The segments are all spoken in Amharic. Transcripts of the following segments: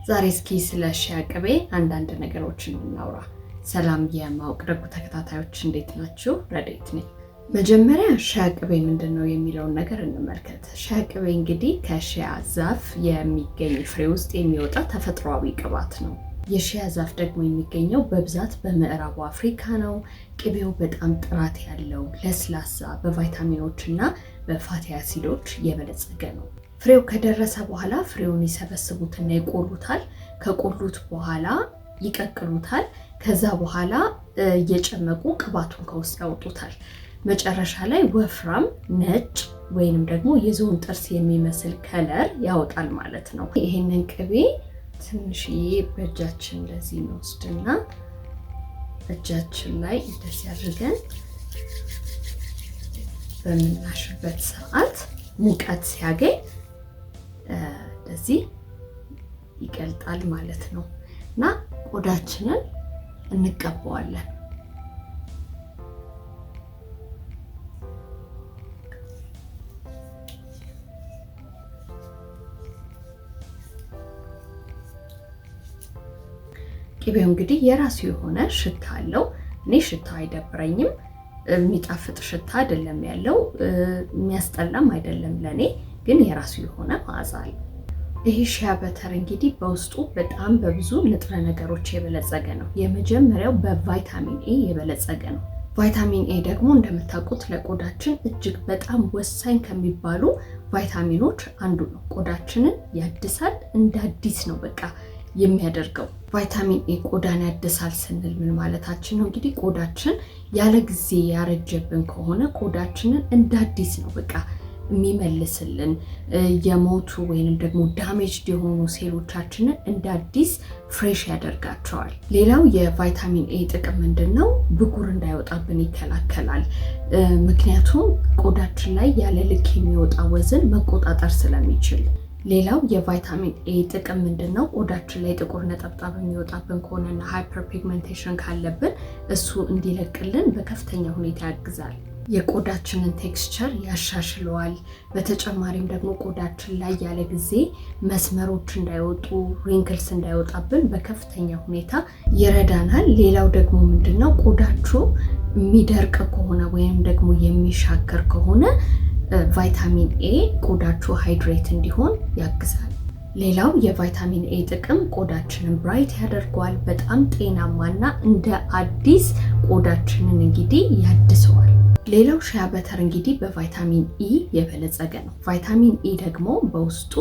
ዛሬ እስኪ ስለ ሺያ ቅቤ አንዳንድ ነገሮችን እናውራ። ሰላም የማወቅ ደጉ ተከታታዮች እንዴት ናችሁ? ረዴት ነኝ። መጀመሪያ ሺያ ቅቤ ምንድነው የሚለውን ነገር እንመልከት። ሺያ ቅቤ እንግዲህ ከሺያ ዛፍ የሚገኝ ፍሬ ውስጥ የሚወጣ ተፈጥሯዊ ቅባት ነው። የሺያ ዛፍ ደግሞ የሚገኘው በብዛት በምዕራቡ አፍሪካ ነው። ቅቤው በጣም ጥራት ያለው ለስላሳ፣ በቫይታሚኖች እና በፋቲ አሲዶች የበለጸገ ነው። ፍሬው ከደረሰ በኋላ ፍሬውን ይሰበስቡትና ይቆሉታል። ከቆሉት በኋላ ይቀቅሉታል። ከዛ በኋላ እየጨመቁ ቅባቱን ከውስጥ ያወጡታል። መጨረሻ ላይ ወፍራም ነጭ ወይንም ደግሞ የዝሆን ጥርስ የሚመስል ከለር ያወጣል ማለት ነው። ይሄንን ቅቤ ትንሽዬ በእጃችን እንደዚህ እንወስድና እጃችን ላይ እንደዚህ አድርገን በምናሽበት ሰዓት ሙቀት ሲያገኝ እንደዚህ ይቀልጣል ማለት ነው እና ቆዳችንን እንቀባዋለን። ቅቤው እንግዲህ የራሱ የሆነ ሽታ አለው። እኔ ሽታ አይደብረኝም። የሚጣፍጥ ሽታ አይደለም ያለው፣ የሚያስጠላም አይደለም ለኔ፣ ግን የራሱ የሆነ መዓዛ አለው። ይሄ ሺያ በተር እንግዲህ በውስጡ በጣም በብዙ ንጥረ ነገሮች የበለጸገ ነው። የመጀመሪያው በቫይታሚን ኤ የበለጸገ ነው። ቫይታሚን ኤ ደግሞ እንደምታውቁት ለቆዳችን እጅግ በጣም ወሳኝ ከሚባሉ ቫይታሚኖች አንዱ ነው። ቆዳችንን ያድሳል፣ እንደ አዲስ ነው በቃ የሚያደርገው። ቫይታሚን ኤ ቆዳን ያድሳል ስንል ምን ማለታችን ነው? እንግዲህ ቆዳችን ያለ ጊዜ ያረጀብን ከሆነ ቆዳችንን እንደ አዲስ ነው በቃ የሚመልስልን። የሞቱ ወይንም ደግሞ ዳሜጅድ የሆኑ ሴሎቻችንን እንደ አዲስ ፍሬሽ ያደርጋቸዋል። ሌላው የቫይታሚን ኤ ጥቅም ምንድን ነው? ብጉር እንዳይወጣብን ይከላከላል። ምክንያቱም ቆዳችን ላይ ያለ ልክ የሚወጣ ወዝን መቆጣጠር ስለሚችል። ሌላው የቫይታሚን ኤ ጥቅም ምንድን ነው? ቆዳችን ላይ ጥቁር ነጠብጣብ የሚወጣብን ከሆነና ሃይፐር ፒግመንቴሽን ካለብን እሱ እንዲለቅልን በከፍተኛ ሁኔታ ያግዛል። የቆዳችንን ቴክስቸር ያሻሽለዋል። በተጨማሪም ደግሞ ቆዳችን ላይ ያለ ጊዜ መስመሮች እንዳይወጡ፣ ሪንክልስ እንዳይወጣብን በከፍተኛ ሁኔታ ይረዳናል። ሌላው ደግሞ ምንድነው? ቆዳችሁ የሚደርቅ ከሆነ ወይም ደግሞ የሚሻከር ከሆነ ቫይታሚን ኤ ቆዳችሁ ሃይድሬት እንዲሆን ያግዛል። ሌላው የቫይታሚን ኤ ጥቅም ቆዳችንን ብራይት ያደርገዋል። በጣም ጤናማና እንደ አዲስ ቆዳችንን እንግዲህ ያድሰዋል። ሌላው ሺያ በተር እንግዲህ በቫይታሚን ኢ የበለጸገ ነው። ቫይታሚን ኢ ደግሞ በውስጡ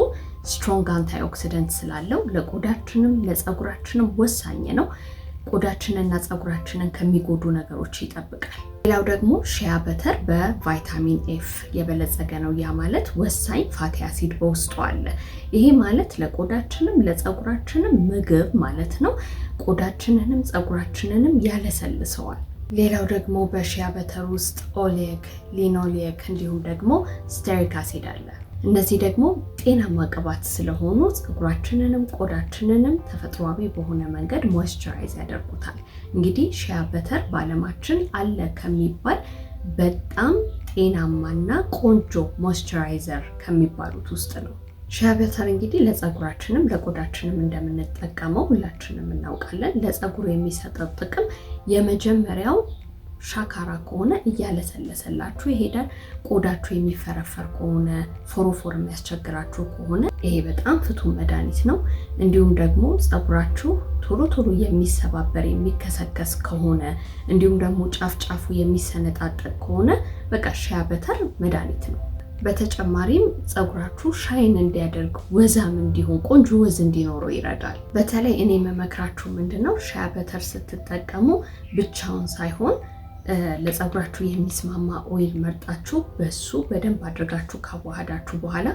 ስትሮንግ አንታይ ኦክሲደንት ስላለው ለቆዳችንም ለፀጉራችንም ወሳኝ ነው። ቆዳችንና ፀጉራችንን ከሚጎዱ ነገሮች ይጠብቃል። ሌላው ደግሞ ሺያ በተር በቫይታሚን ኤፍ የበለጸገ ነው። ያ ማለት ወሳኝ ፋቲ አሲድ በውስጡ አለ። ይሄ ማለት ለቆዳችንም ለፀጉራችንም ምግብ ማለት ነው። ቆዳችንንም ፀጉራችንንም ያለሰልሰዋል። ሌላው ደግሞ በሺያ በተር ውስጥ ኦሌክ፣ ሊኖሌክ እንዲሁም ደግሞ ስቴሪክ አሲድ አለ። እነዚህ ደግሞ ጤናማ ቅባት ስለሆኑ ፀጉራችንንም ቆዳችንንም ተፈጥሯዊ በሆነ መንገድ ሞይስቸራይዝ ያደርጉታል። እንግዲህ ሺያ በተር በዓለማችን አለ ከሚባል በጣም ጤናማና ቆንጆ ሞይስቸራይዘር ከሚባሉት ውስጥ ነው። ሺያ በተር እንግዲህ ለፀጉራችንም ለቆዳችንም እንደምንጠቀመው ሁላችንም እናውቃለን። ለፀጉር የሚሰጠው ጥቅም የመጀመሪያው ሻካራ ከሆነ እያለሰለሰላችሁ ይሄዳል። ቆዳችሁ የሚፈረፈር ከሆነ ፎሮፎር የሚያስቸግራችሁ ከሆነ ይሄ በጣም ፍቱን መድኃኒት ነው። እንዲሁም ደግሞ ፀጉራችሁ ቶሎ ቶሎ የሚሰባበር የሚከሰከስ ከሆነ እንዲሁም ደግሞ ጫፍ ጫፉ የሚሰነጣጠቅ ከሆነ በቃ ሺያ በተር መድኃኒት ነው። በተጨማሪም ፀጉራችሁ ሻይን እንዲያደርግ ወዛም እንዲሆን ቆንጆ ወዝ እንዲኖረው ይረዳል። በተለይ እኔ የምመክራችሁ ምንድነው ሺያ በተር ስትጠቀሙ ብቻውን ሳይሆን ለፀጉራችሁ የሚስማማ ኦይል መርጣችሁ በሱ በደንብ አድርጋችሁ ካዋሃዳችሁ በኋላ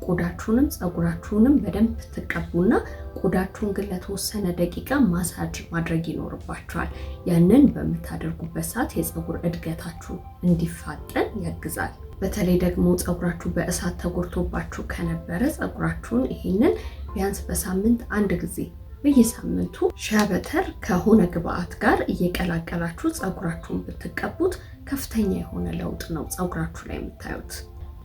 ቆዳችሁንም ፀጉራችሁንም በደንብ ትቀቡና ቆዳችሁን ግን ለተወሰነ ደቂቃ ማሳጅ ማድረግ ይኖርባችኋል። ያንን በምታደርጉበት ሰዓት የፀጉር እድገታችሁ እንዲፋጠን ያግዛል። በተለይ ደግሞ ፀጉራችሁ በእሳት ተጎድቶባችሁ ከነበረ ፀጉራችሁን ይሄንን ቢያንስ በሳምንት አንድ ጊዜ በየሳምንቱ ሺያ በተር ከሆነ ግብአት ጋር እየቀላቀላችሁ ፀጉራችሁን ብትቀቡት ከፍተኛ የሆነ ለውጥ ነው ፀጉራችሁ ላይ የምታዩት።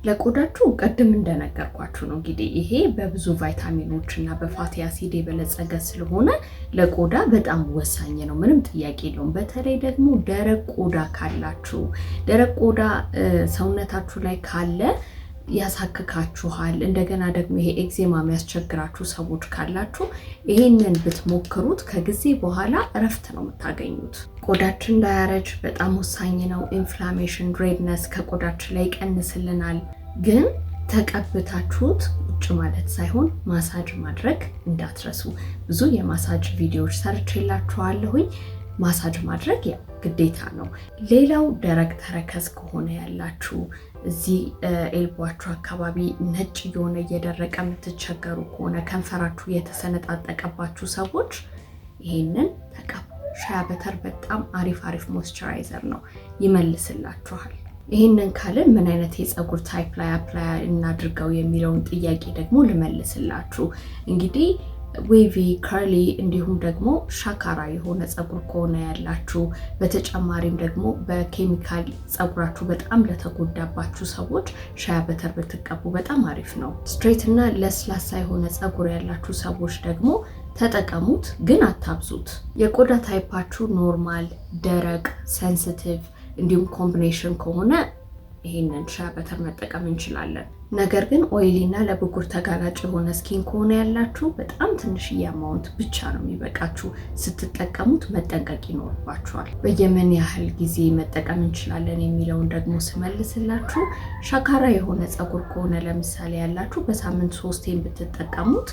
ለቆዳችሁ ቀደም እንደነገርኳችሁ ነው እንግዲህ ይሄ በብዙ ቫይታሚኖች እና በፋቲ አሲድ የበለጸገ ስለሆነ ለቆዳ በጣም ወሳኝ ነው፣ ምንም ጥያቄ የለውም። በተለይ ደግሞ ደረቅ ቆዳ ካላችሁ፣ ደረቅ ቆዳ ሰውነታችሁ ላይ ካለ ያሳክካችኋል። እንደገና ደግሞ ይሄ ኤግዜማ የሚያስቸግራችሁ ሰዎች ካላችሁ ይሄንን ብትሞክሩት ከጊዜ በኋላ እረፍት ነው የምታገኙት። ቆዳችን እንዳያረጅ በጣም ወሳኝ ነው። ኢንፍላሜሽን፣ ሬድነስ ከቆዳችን ላይ ይቀንስልናል። ግን ተቀብታችሁት ቁጭ ማለት ሳይሆን ማሳጅ ማድረግ እንዳትረሱ። ብዙ የማሳጅ ቪዲዮዎች ሰርቼላችኋለሁኝ። ማሳጅ ማድረግ ያው ግዴታ ነው። ሌላው ደረቅ ተረከዝ ከሆነ ያላችሁ እዚህ ኤልቧችሁ አካባቢ ነጭ የሆነ እየደረቀ የምትቸገሩ ከሆነ ከንፈራችሁ የተሰነጣጠቀባችሁ ሰዎች ይሄንን ተቀቡ። ሻያ በተር በጣም አሪፍ ሞይስቸራይዘር ነው፣ ይመልስላችኋል። ይሄንን ካልን ምን አይነት የፀጉር ታይፕ ላይ አፕላይ እናድርገው የሚለውን ጥያቄ ደግሞ ልመልስላችሁ። እንግዲህ ዌቪ፣ ከርሊ እንዲሁም ደግሞ ሻካራ የሆነ ፀጉር ከሆነ ያላችሁ፣ በተጨማሪም ደግሞ በኬሚካል ፀጉራችሁ በጣም ለተጎዳባችሁ ሰዎች ሻያ በተር ብትቀቡ በጣም አሪፍ ነው። ስትሬት እና ለስላሳ የሆነ ፀጉር ያላችሁ ሰዎች ደግሞ ተጠቀሙት፣ ግን አታብዙት። የቆዳ ታይፓችሁ ኖርማል፣ ደረቅ፣ ሴንሲቲቭ እንዲሁም ኮምቢኔሽን ከሆነ ይሄንን ሻያ በተር መጠቀም እንችላለን። ነገር ግን ኦይሊ እና ለብጉር ተጋላጭ የሆነ ስኪን ከሆነ ያላችሁ በጣም ትንሽዬ አማውንት ብቻ ነው የሚበቃችሁ። ስትጠቀሙት መጠንቀቅ ይኖርባችኋል። በየምን ያህል ጊዜ መጠቀም እንችላለን የሚለውን ደግሞ ስመልስላችሁ ሻካራ የሆነ ፀጉር ከሆነ ለምሳሌ ያላችሁ በሳምንት 3 ብትጠቀሙት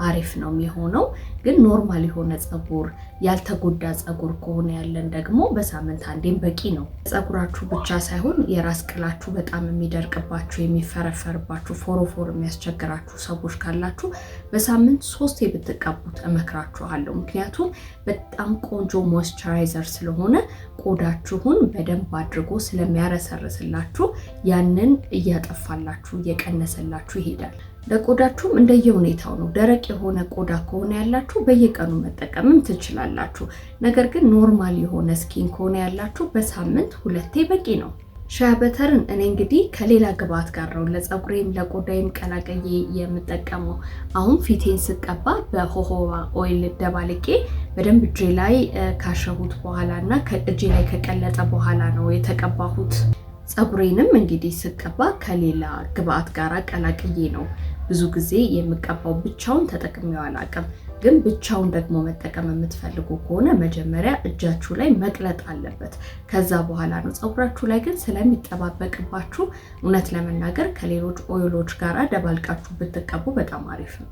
አሪፍ ነው የሚሆነው። ግን ኖርማል የሆነ ፀጉር፣ ያልተጎዳ ፀጉር ከሆነ ያለን ደግሞ በሳምንት 1 በቂ ነው። ፀጉራችሁ ብቻ ሳይሆን የራስ ቅላችሁ በጣም የሚደርቅባችሁ፣ የሚፈረፈርባችሁ፣ ፎሮፎር የሚያስቸግራችሁ ሰዎች ካላችሁ በሳምንት 3 ብትቀቡት እመክራችኋለሁ። ምክንያቱም በጣም ቆንጆ ሞይስቸራይዘር ስለሆነ ቆዳችሁን በደንብ አድርጎ ስለሚያረሰርስላችሁ ያንን እያጠፋላችሁ እየቀነሰላችሁ ይሄዳል። ለቆዳችሁም እንደየሁኔታው ነው። ደረቅ የሆነ ቆዳ ከሆነ ያላችሁ በየቀኑ መጠቀምም ትችላላችሁ። ነገር ግን ኖርማል የሆነ ስኪን ከሆነ ያላችሁ በሳምንት 2 በቂ ነው። ሻያ በተርን እኔ እንግዲህ ከሌላ ግብአት ጋር ነው ለፀጉሬም ለቆዳዬም ቀላቀዬ የምጠቀመው። አሁን ፊቴን ስቀባ በሆሆባ ኦይል ደባልቄ በደንብ እጄ ላይ ካሸሁት በኋላ እና እጄ ላይ ከቀለጠ በኋላ ነው የተቀባሁት። ፀጉሬንም እንግዲህ ስቀባ ከሌላ ግብአት ጋር ቀላቅዬ ነው ብዙ ጊዜ የምቀባው። ብቻውን ተጠቅሜው አላውቅም። ግን ብቻውን ደግሞ መጠቀም የምትፈልጉ ከሆነ መጀመሪያ እጃችሁ ላይ መቅለጥ አለበት። ከዛ በኋላ ነው። ፀጉራችሁ ላይ ግን ስለሚጠባበቅባችሁ እውነት ለመናገር ከሌሎች ኦይሎች ጋር ደባልቃችሁ ብትቀቡ በጣም አሪፍ ነው።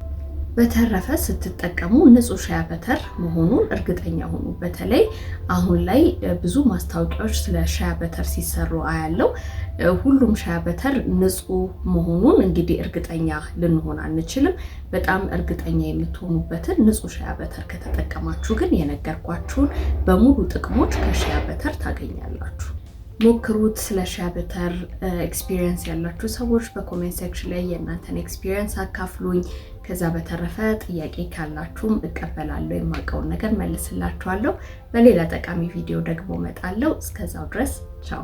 በተረፈ ስትጠቀሙ ንጹህ ሻያ በተር መሆኑን እርግጠኛ ሁኑ። በተለይ አሁን ላይ ብዙ ማስታወቂያዎች ስለ ሻያ በተር ሲሰሩ አያለው። ሁሉም ሻያ በተር ንጹህ መሆኑን እንግዲህ እርግጠኛ ልንሆን አንችልም። በጣም እርግጠኛ የምትሆኑበትን ንጹህ ሻያ በተር ከተጠቀማችሁ ግን የነገርኳችሁን በሙሉ ጥቅሞች ከሻያ በተር ታገኛላችሁ። ሞክሩት። ስለ ሻያ በተር ኤክስፒሪየንስ ያላችሁ ሰዎች በኮሜንት ሴክሽን ላይ የእናንተን ኤክስፒሪየንስ አካፍሉኝ። ከዛ በተረፈ ጥያቄ ካላችሁም እቀበላለሁ፣ የማውቀውን ነገር መልስላችኋለሁ። በሌላ ጠቃሚ ቪዲዮ ደግሞ እመጣለሁ። እስከዛው ድረስ ቻው።